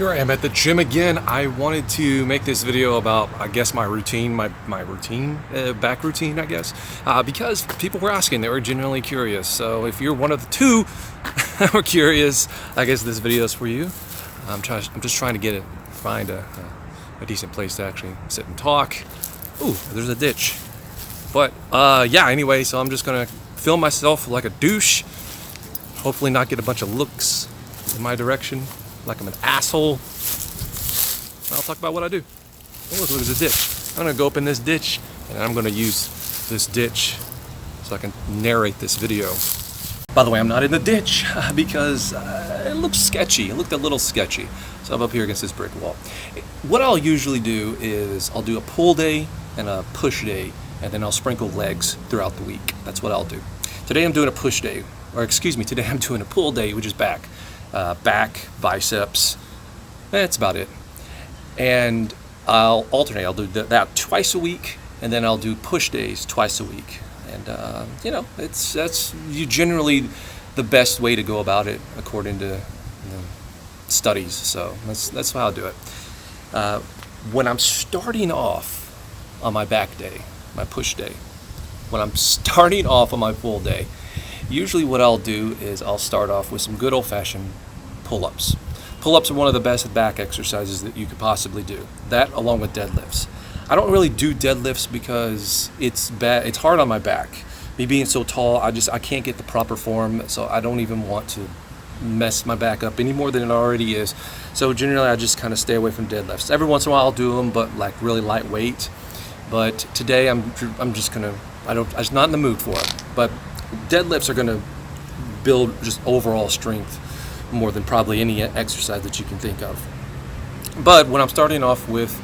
Here I am at the gym again. I wanted to make this video about, I guess, my routine, my routine, back routine, I guess, because people were asking, they were genuinely curious. So if you're one of the two that were curious, I guess this video is for you. I'm just trying to find a decent place to actually sit and talk. Ooh, there's a ditch. But yeah, anyway, so I'm just gonna film myself like a douche. Hopefully not get a bunch of looks in my direction like I'm an asshole. I'll talk about what I do. Oh, look, there's a ditch. I'm gonna go up in this ditch and I'm gonna use this ditch so I can narrate this video. By the way, I'm not in the ditch because it looks sketchy. It looked a little sketchy. So I'm up here against this brick wall. What I'll usually do is I'll do a pull day and a push day, and then I'll sprinkle legs throughout the week. That's what I'll do. Today I'm doing a push day, or excuse me, today I'm doing a pull day, which is back. Back, biceps, that's about it. And I'll alternate. I'll do that twice a week, and then I'll do push days twice a week. And that's generally the best way to go about it according to studies. So that's how I do it. When I'm starting off on my back day, my push day, when I'm starting off on my pull day, usually what I'll do is I'll start off with some good old-fashioned pull-ups. Pull-ups are one of the best back exercises that you could possibly do. That along with deadlifts. I don't really do deadlifts because it's hard on my back. Me being so tall, I can't get the proper form, so I don't even want to mess my back up any more than it already is. So generally I just kind of stay away from deadlifts. Every once in a while I'll do them, but like really lightweight. But today I'm just not in the mood for it. But deadlifts are going to build just overall strength more than probably any exercise that you can think of. But when I'm starting off with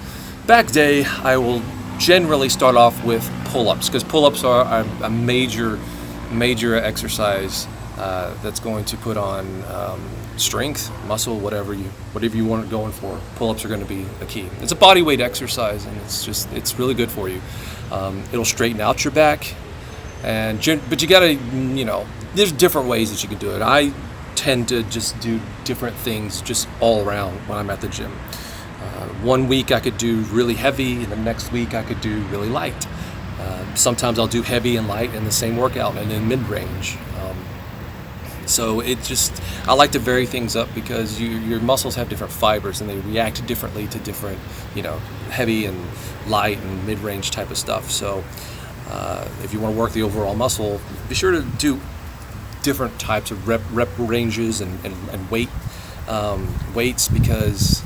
back day, I will generally start off with pull-ups, because pull-ups are a major exercise that's going to put on strength, muscle, whatever you want going for. Pull-ups are going to be a key. It's a body weight exercise, and it's really good for you. It'll straighten out your back. But you gotta, there's different ways that you can do it. I tend to just do different things just all around when I'm at the gym. One week I could do really heavy, and the next week I could do really light. Sometimes I'll do heavy and light in the same workout and in mid-range. So I like to vary things up because your muscles have different fibers and they react differently to different, heavy and light and mid-range type of stuff. So if you want to work the overall muscle, be sure to do different types of rep ranges and weights, because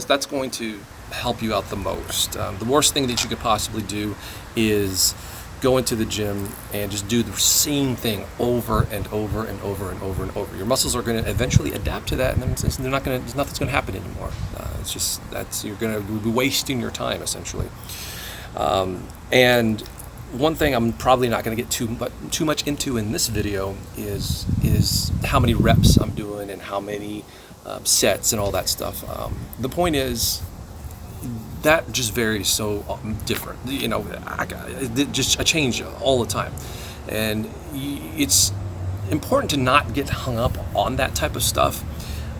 that's going to help you out the most. The worst thing that you could possibly do is go into the gym and just do the same thing over and over and over and over and over. Your muscles are going to eventually adapt to that, and then there's nothing's going to happen anymore. You're going to be wasting your time essentially. And one thing I'm probably not going to get too much into in this video is how many reps I'm doing and how many sets and all that stuff. The point is that just varies so different. I change all the time, and it's important to not get hung up on that type of stuff.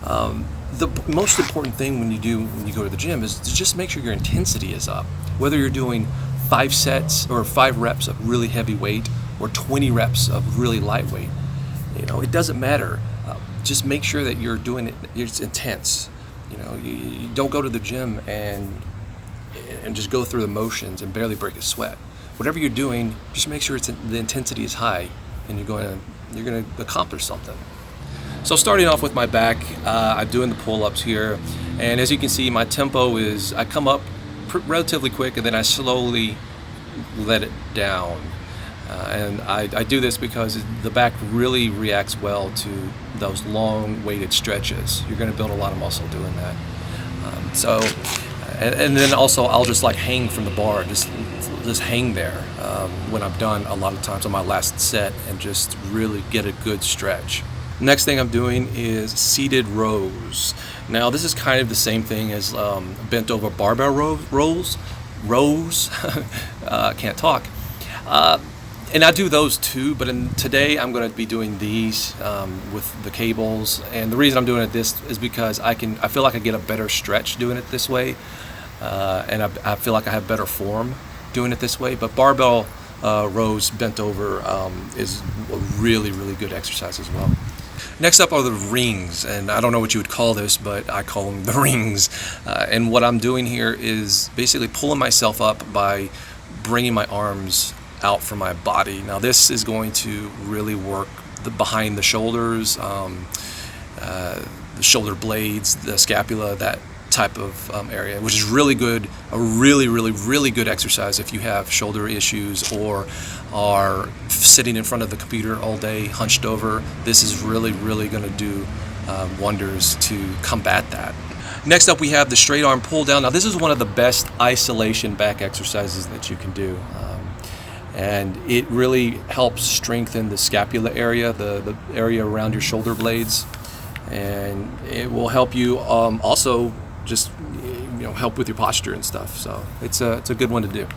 The most important thing when you go to the gym is to just make sure your intensity is up. Whether you're doing 5 sets or 5 reps of really heavy weight or 20 reps of really lightweight, it doesn't matter. Just make sure that you're doing it. It's intense. You don't go to the gym and just go through the motions and barely break a sweat. Whatever you're doing, just make sure the intensity is high, and you're going to accomplish something. So starting off with my back, I'm doing the pull-ups here, and as you can see, my tempo is I come up relatively quick, and then I slowly let it down. And I do this because the back really reacts well to those long weighted stretches. You're going to build a lot of muscle doing that. And then also I'll just hang from the bar, just hang there when I'm done a lot of times on my last set, and just really get a good stretch. Next thing I'm doing is seated rows. Now this is kind of the same thing as bent over barbell rows. Can't talk. And I do those too, but today I'm going to be doing these with the cables. And the reason I'm doing it this is because I feel like I get a better stretch doing it this way, and I feel like I have better form doing it this way. But barbell rows bent over is a really, really good exercise as well. Next up are the rings, and I don't know what you would call this, but I call them the rings. And what I'm doing here is basically pulling myself up by bringing my arms out from my body. Now this is going to really work behind the shoulders, the shoulder blades, the scapula, that type of area, which is really good, a really, really, really good exercise if you have shoulder issues or are sitting in front of the computer all day hunched over. This is really, really going to do wonders to combat that. Next up we have the straight arm pull down. Now this is one of the best isolation back exercises that you can do. And it really helps strengthen the scapula area, the area around your shoulder blades, and it will help you also just help with your posture and stuff. So it's a good one to do.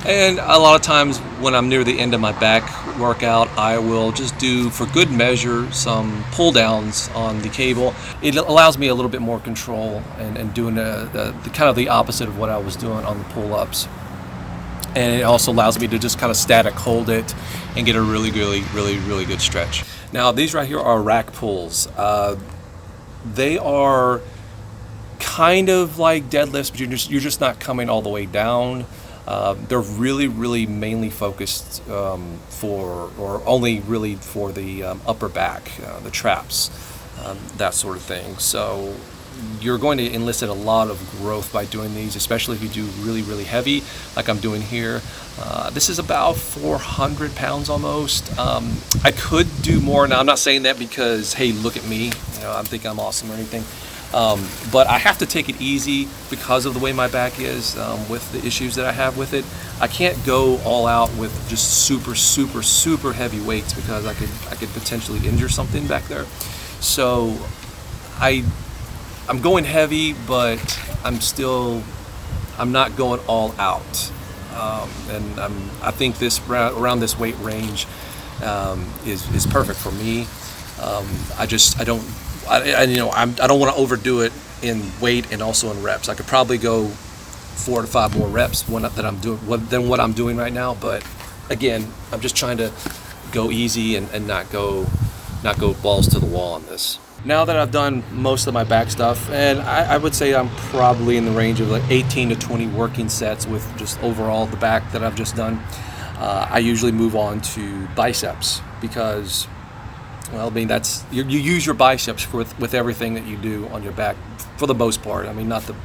And a lot of times when I'm near the end of my back workout, I will just do, for good measure, some pull downs on the cable. It allows me a little bit more control and doing the kind of the opposite of what I was doing on the pull-ups. And it also allows me to just kind of static hold it and get a really, really, really, really good stretch. Now these right here are rack pulls. They are kind of like deadlifts, but you're just not coming all the way down. They're really, really mainly focused only really for the upper back, the traps, that sort of thing. So you're going to elicit a lot of growth by doing these, especially if you do really, really heavy, like I'm doing here. This is about 400 pounds almost. I could do more. Now, I'm not saying that because, hey, look at me, I'm thinking I'm awesome or anything. But I have to take it easy because of the way my back is, with the issues that I have with it. I can't go all out with just super, super, super heavy weights because I could potentially injure something back there. So I'm going heavy, but I'm not going all out. And I think this around this weight range is perfect for me. I don't want to overdo it in weight and also in reps. I could probably go 4 to 5 more reps than what I'm doing right now. But again, I'm just trying to go easy and not go balls to the wall on this. Now that I've done most of my back stuff, and I would say I'm probably in the range of like 18 to 20 working sets with just overall the back that I've just done, I usually move on to biceps because, well, I mean, you use your biceps with everything that you do on your back for the most part. I mean, not the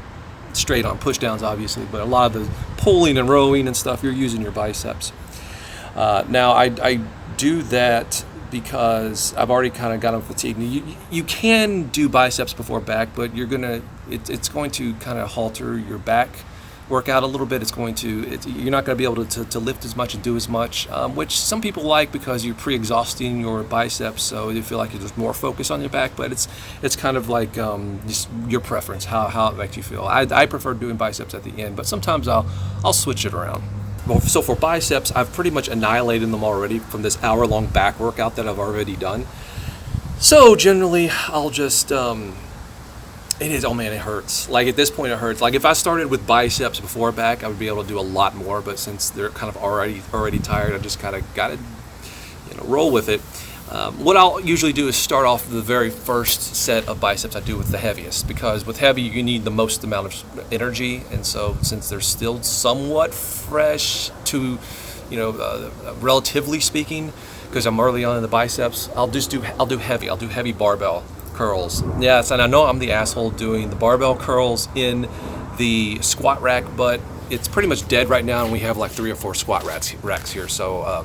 straight on push downs obviously, but a lot of the pulling and rowing and stuff, you're using your biceps. Now I do that because I've already kind of got them fatigued. You can do biceps before back, but it's going to kind of halter your back workout a little bit. You're not going to be able to lift as much and do as much, which some people like because you're pre-exhausting your biceps, so you feel like there's more focus on your back. But it's kind of like just your preference, how it makes you feel. I prefer doing biceps at the end, but sometimes I'll switch it around. So for biceps, I've pretty much annihilated them already from this hour-long back workout that I've already done. So generally, I'll just, it hurts. Like at this point, it hurts. Like if I started with biceps before back, I would be able to do a lot more. But since they're kind of already tired, I just kind of got to, roll with it. What I'll usually do is start off the very first set of biceps I do with the heaviest, because with heavy you need the most amount of energy, and so since they're still somewhat fresh to, relatively speaking, because I'm early on in the biceps, I'll do heavy barbell curls. Yes, and I know I'm the asshole doing the barbell curls in the squat rack, but it's pretty much dead right now, and we have like 3 or 4 squat racks here, so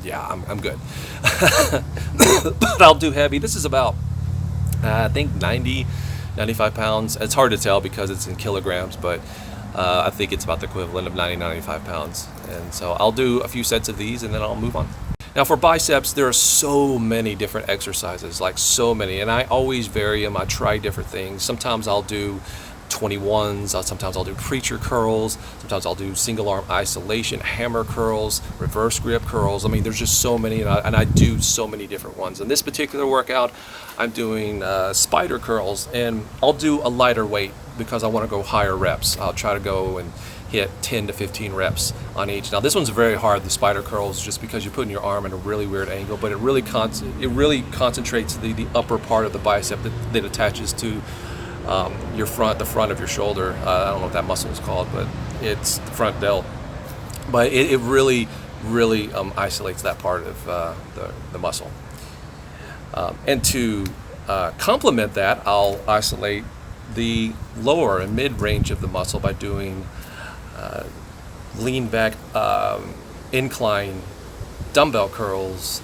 yeah, I'm good. But I'll do heavy. This is about, I think 95 pounds. It's hard to tell because it's in kilograms, but I think it's about the equivalent of 95 pounds. And so I'll do a few sets of these and then I'll move on. Now for biceps, there are so many different exercises, like so many, and I always vary them. I try different things. Sometimes I'll do 21s. Sometimes I'll do preacher curls. Sometimes I'll do single arm isolation, hammer curls, reverse grip curls. I mean, there's just so many, and I do so many different ones. In this particular workout, I'm doing spider curls, and I'll do a lighter weight because I want to go higher reps. I'll try to go and hit 10 to 15 reps on each. Now this one's very hard, the spider curls, just because you're putting your arm in a really weird angle, but it really concentrates the upper part of the bicep that attaches to the front of your shoulder. I don't know what that muscle is called, but it's the front delt. But it really isolates that part of the muscle. And to complement that, I'll isolate the lower and mid range of the muscle by doing lean back incline dumbbell curls,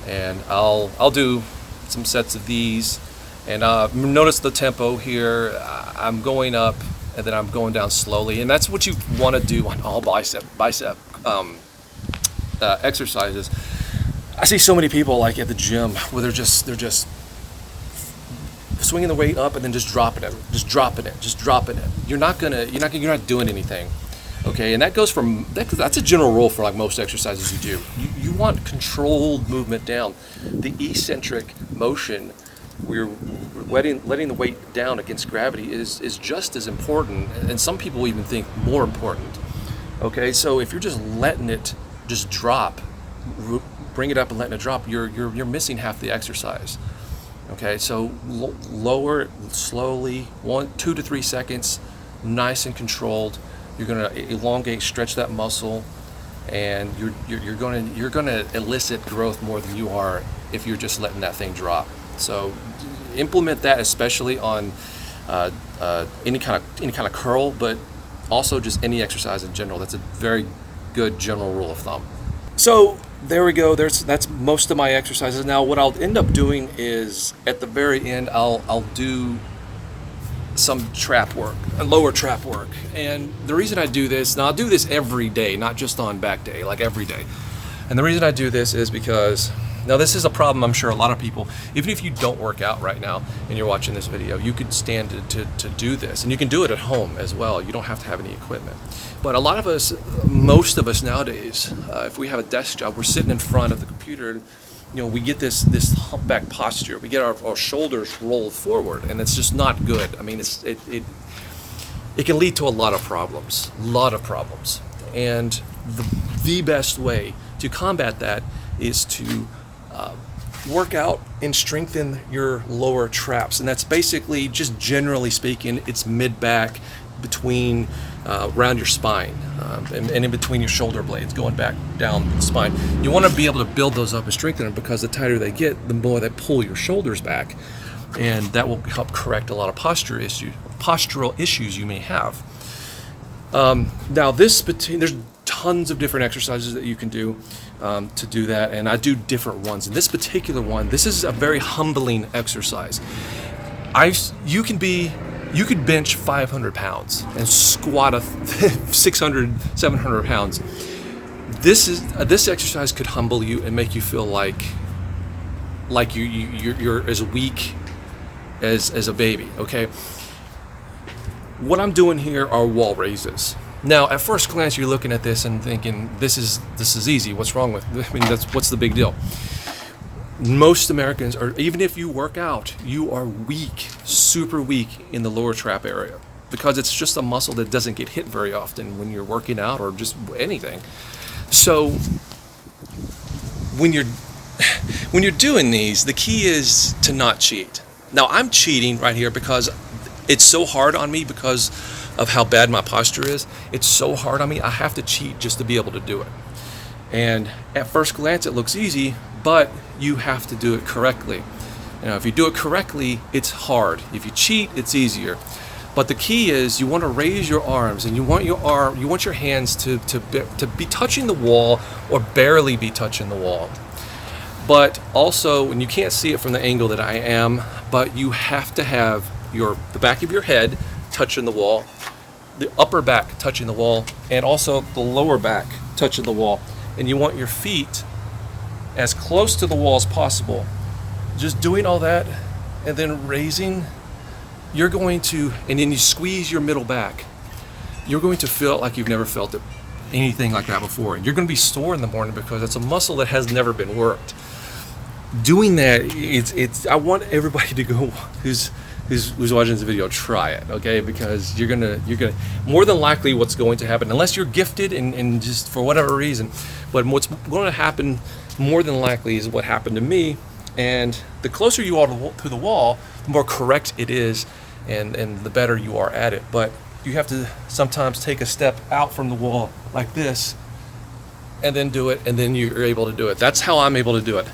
and I'll do some sets of these. And notice the tempo here. I'm going up and then I'm going down slowly, and that's what you want to do on all bicep exercises. I see so many people like at the gym where they're just swinging the weight up and then just dropping it. You're not doing anything. Okay, and that goes that's a general rule for like most exercises you do. You want controlled movement down. The eccentric motion, where you're letting the weight down against gravity, is just as important, and some people even think more important. Okay, so if you're just letting it just drop, bring it up and letting it drop, you're missing half the exercise. Okay, so lower it slowly, 2 to 3 seconds, nice and controlled. You're going to elongate, stretch that muscle, and you're going to elicit growth more than you are if you're just letting that thing drop. So implement that, especially on any kind of curl, but also just any exercise in general. That's a very good general rule of thumb. So there we go. That's most of my exercises. Now what I'll end up doing is at the very end I'll do some trap work, lower trap work. And the reason I do this, now I'll do this every day, not just on back day, like every day. And the reason I do this is because, now this is a problem I'm sure a lot of people, even if you don't work out right now and you're watching this video, you could stand to do this. And you can do it at home as well. You don't have to have any equipment. But a lot of us, most of us nowadays, if we have a desk job, we're sitting in front of the computer, we get this humpback posture. We get our shoulders rolled forward, and it's just not good. I mean, it can lead to a lot of problems. And the best way to combat that is to work out and strengthen your lower traps. And that's basically, just generally speaking, it's mid-back, between around your spine, and in between your shoulder blades, going back down the spine. You want to be able to build those up and strengthen them, because the tighter they get, the more they pull your shoulders back, and that will help correct a lot of postural issues you may have. Now there's tons of different exercises that you can do to do that, and I do different ones. In this particular one, this is a very humbling exercise. You could bench 500 pounds and squat 600, 700 pounds. This exercise could humble you and make you feel like you're as weak as a baby. Okay. What I'm doing here are wall raises. Now, at first glance, you're looking at this and thinking, this is easy. What's wrong with it? I mean, what's the big deal? Most Americans, or even if you work out, you are weak, super weak in the lower trap area, because it's just a muscle that doesn't get hit very often when you're working out or just anything. So when you're doing these, the key is to not cheat. Now I'm cheating right here because it's so hard on me because of how bad my posture is. It's so hard on me, I have to cheat just to be able to do it. And at first glance, it looks easy, but you have to do it correctly. If you do it correctly, it's hard. If you cheat, it's easier. But the key is you want to raise your arms, and you want your hands to be touching the wall or barely be touching the wall. But also, and you can't see it from the angle that I am, but you have to have the back of your head touching the wall, the upper back touching the wall, and also the lower back touching the wall. And you want your feet as close to the wall as possible. Just doing all that and then raising you're going to, and then you squeeze your middle back, you're going to feel like you've never felt it, anything like that before. And you're going to be sore in the morning because it's a muscle that has never been worked. Doing that, I want everybody to go, who's watching this video, try it, okay? Because you're gonna more than likely what's going to happen, unless you're gifted and just for whatever reason, but what's going to happen more than likely is what happened to me. And the closer you are to the wall, the more correct it is, and the better you are at it. But you have to sometimes take a step out from the wall like this, and then do it, and then you're able to do it. That's how I'm able to do it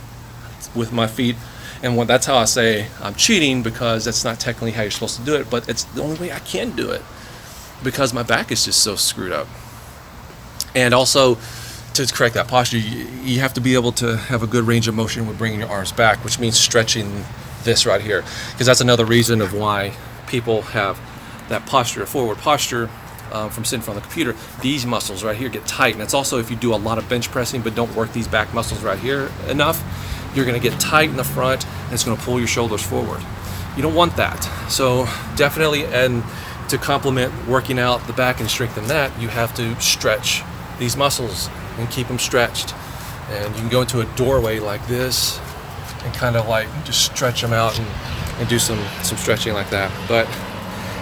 with my feet. And that's how I say I'm cheating, because that's not technically how you're supposed to do it, but it's the only way I can do it because my back is just so screwed up. And also, to correct that posture, you have to be able to have a good range of motion with bringing your arms back, which means stretching this right here, because that's another reason of why people have that posture, forward posture, from sitting in front of the computer. These muscles right here get tight, and it's also if you do a lot of bench pressing but don't work these back muscles right here enough, you're going to get tight in the front, and it's going to pull your shoulders forward. You don't want that. So definitely, and to complement working out the back and strengthen that, you have to stretch these muscles and keep them stretched. And you can go into a doorway like this and kind of like just stretch them out and do some stretching like that. But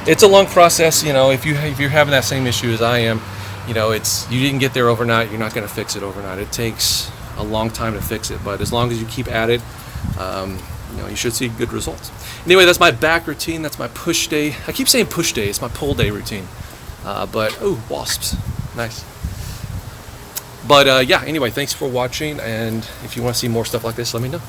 it's a long process, you know. If you're having that same issue as I am, you know, you didn't get there overnight. You're not going to fix it overnight. It takes a long time to fix it, but as long as you keep at it, you know, you should see good results. Anyway, that's my back routine. That's my push day. I keep saying push day. It's my pull day routine. Oh, wasps, nice. But yeah, anyway, thanks for watching, and if you want to see more stuff like this, let me know.